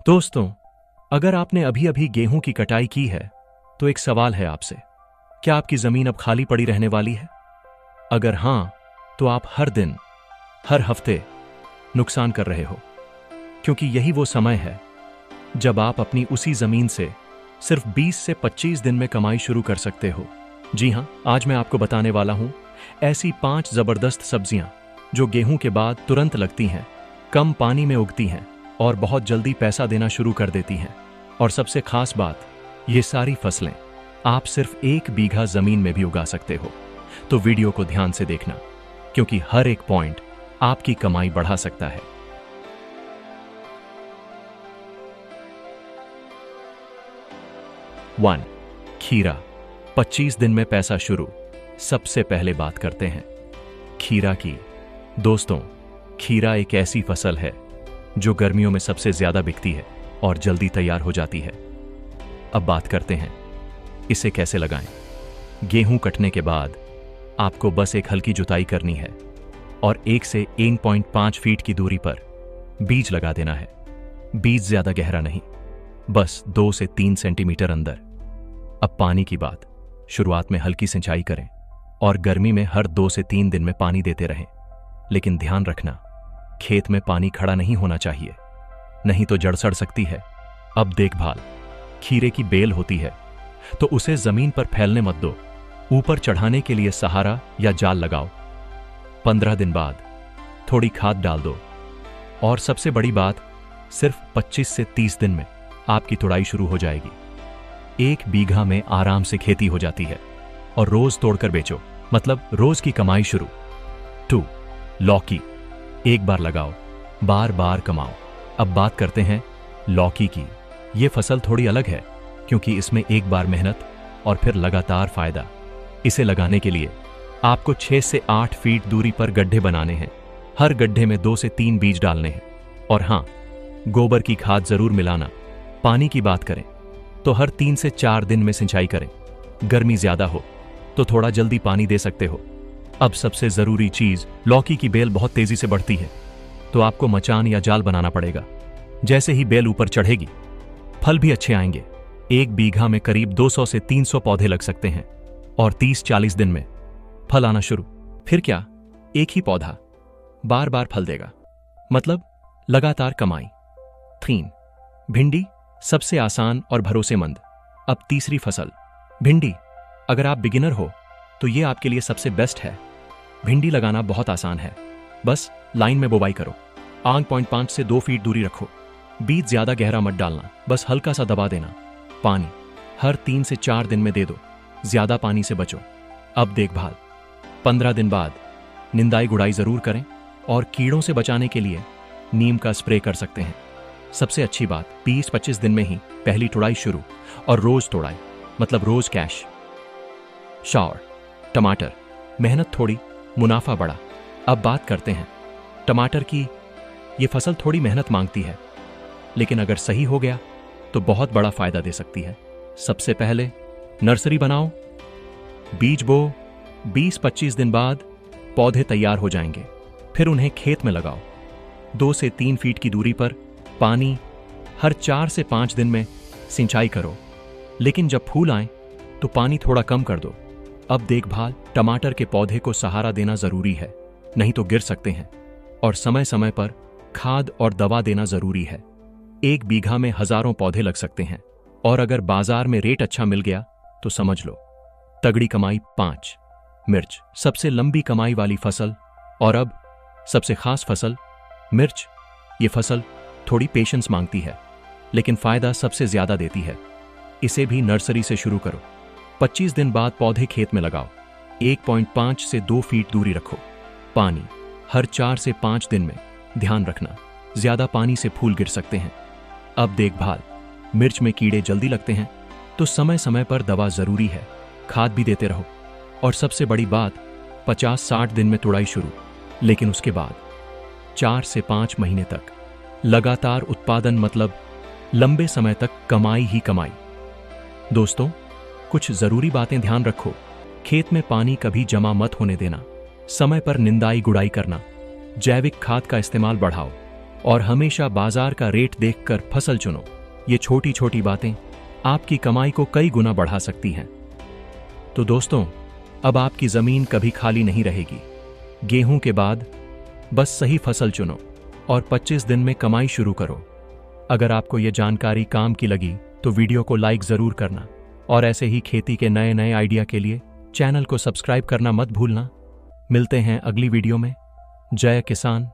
दोस्तों, अगर आपने अभी अभी गेहूं की कटाई की है तो एक सवाल है आपसे, क्या आपकी जमीन अब खाली पड़ी रहने वाली है? अगर हां, तो आप हर दिन, हर हफ्ते नुकसान कर रहे हो, क्योंकि यही वो समय है जब आप अपनी उसी जमीन से सिर्फ 20 से 25 दिन में कमाई शुरू कर सकते हो। जी हां, आज मैं आपको बताने वाला हूं ऐसी 5 जबरदस्त सब्जियां जो गेहूं के बाद तुरंत लगती हैं, कम पानी में उगती हैं और बहुत जल्दी पैसा देना शुरू कर देती हैं। और सबसे खास बात, ये सारी फसलें आप सिर्फ 1 बीघा जमीन में भी उगा सकते हो। तो वीडियो को ध्यान से देखना, क्योंकि हर एक पॉइंट आपकी कमाई बढ़ा सकता है। वन, खीरा। 25 दिन में पैसा शुरू। सबसे पहले बात करते हैं खीरा की। दोस्तों, खीरा एक ऐसी फसल है जो गर्मियों में सबसे ज्यादा बिकती है और जल्दी तैयार हो जाती है। अब बात करते हैं इसे कैसे लगाएं। गेहूं कटने के बाद आपको बस एक हल्की जुताई करनी है और 1 से 1.5 फीट की दूरी पर बीज लगा देना है। बीज ज्यादा गहरा नहीं, बस 2 से 3 सेंटीमीटर अंदर। अब पानी की बात, शुरुआत में हल्की सिंचाई करें और गर्मी में हर 2 से 3 दिन में पानी देते रहें। लेकिन ध्यान रखना, खेत में पानी खड़ा नहीं होना चाहिए, नहीं तो जड़ सड़ सकती है। अब देखभाल, खीरे की बेल होती है तो उसे जमीन पर फैलने मत दो, ऊपर चढ़ाने के लिए सहारा या जाल लगाओ। 15 दिन बाद थोड़ी खाद डाल दो और सबसे बड़ी बात, सिर्फ 25 से 30 दिन में आपकी तुड़ाई शुरू हो जाएगी। 1 बीघा में आराम से खेती हो जाती है और रोज तोड़कर बेचो, मतलब रोज की कमाई शुरू। 2, लौकी। एक बार लगाओ, बार बार कमाओ। अब बात करते हैं लौकी की। यह फसल थोड़ी अलग है क्योंकि इसमें एक बार मेहनत और फिर लगातार फायदा। इसे लगाने के लिए आपको 6 से 8 फीट दूरी पर गड्ढे बनाने हैं। हर गड्ढे में 2 से 3 बीज डालने हैं। और हां, गोबर की खाद जरूर मिलाना। पानी की बात करें तो हर 3 से 4 दिन में सिंचाई करें। गर्मी ज्यादा हो तो थोड़ा जल्दी पानी दे सकते हो। अब सबसे जरूरी चीज, लौकी की बेल बहुत तेजी से बढ़ती है तो आपको मचान या जाल बनाना पड़ेगा। जैसे ही बेल ऊपर चढ़ेगी, फल भी अच्छे आएंगे। 1 बीघा में करीब 200 से 300 पौधे लग सकते हैं और 30-40 दिन में फल आना शुरू। फिर क्या, एक ही पौधा बार बार फल देगा, मतलब लगातार कमाई। 3, भिंडी। सबसे आसान और भरोसेमंद। अब तीसरी फसल, भिंडी। अगर आप बिगिनर हो तो यह आपके लिए सबसे बेस्ट है। भिंडी लगाना बहुत आसान है, बस लाइन में बोवाई करो। 8.5 से 2 फीट दूरी रखो। बीज ज्यादा गहरा मत डालना, बस हल्का सा दबा देना। पानी हर 3 से 4 दिन में दे दो, ज्यादा पानी से बचो। अब देखभाल, 15 दिन बाद निंदाई गुड़ाई जरूर करें और कीड़ों से बचाने के लिए नीम का स्प्रे कर सकते हैं। सबसे अच्छी बात, 20-25 दिन में ही पहली तुड़ाई शुरू और रोज तुड़ाई, मतलब रोज कैश। शावर। टमाटर। मेहनत थोड़ी, मुनाफा बड़ा। अब बात करते हैं टमाटर की। यह फसल थोड़ी मेहनत मांगती है, लेकिन अगर सही हो गया तो बहुत बड़ा फायदा दे सकती है। सबसे पहले नर्सरी बनाओ, बीज बो। 20-25 दिन बाद पौधे तैयार हो जाएंगे। फिर उन्हें खेत में लगाओ। 2 से 3 फीट की दूरी पर पानी, हर 4 से 5 दिन में सिंचाई करो। लेकिन जब फूल आए तो पानी थोड़ा कम कर दो। अब देखभाल, टमाटर के पौधे को सहारा देना जरूरी है, नहीं तो गिर सकते हैं। और समय समय पर खाद और दवा देना जरूरी है। 1 बीघा में हजारों पौधे लग सकते हैं और अगर बाजार में रेट अच्छा मिल गया तो समझ लो तगड़ी कमाई। 5, मिर्च। सबसे लंबी कमाई वाली फसल और अब सबसे खास फसल, मिर्च। ये फसल थोड़ी पेशेंस मांगती है, लेकिन फायदा सबसे ज्यादा देती है। इसे भी नर्सरी से शुरू करो। 25 दिन बाद पौधे खेत में लगाओ। 1.5 से 2 फीट दूरी रखो। पानी हर 4 से 5 दिन में। ध्यान रखना, ज्यादा पानी से फूल गिर सकते हैं। अब देखभाल, मिर्च में कीड़े जल्दी लगते हैं तो समय समय पर दवा जरूरी है। खाद भी देते रहो। और सबसे बड़ी बात, 50-60 दिन में तुड़ाई शुरू, लेकिन उसके बाद 4 से 5 महीने तक लगातार उत्पादन, मतलब लंबे समय तक कमाई ही कमाई। दोस्तों, कुछ जरूरी बातें ध्यान रखो। खेत में पानी कभी जमा मत होने देना। समय पर निंदाई गुड़ाई करना। जैविक खाद का इस्तेमाल बढ़ाओ। और हमेशा बाजार का रेट देखकर फसल चुनो। ये छोटी छोटी बातें आपकी कमाई को कई गुना बढ़ा सकती हैं। तो दोस्तों, अब आपकी जमीन कभी खाली नहीं रहेगी। गेहूं के बाद बस सही फसल चुनो और 25 दिन में कमाई शुरू करो। अगर आपको यह जानकारी काम की लगी तो वीडियो को लाइक जरूर करना और ऐसे ही खेती के नए नए आइडिया के लिए चैनल को सब्सक्राइब करना मत भूलना। मिलते हैं अगली वीडियो में। जय किसान।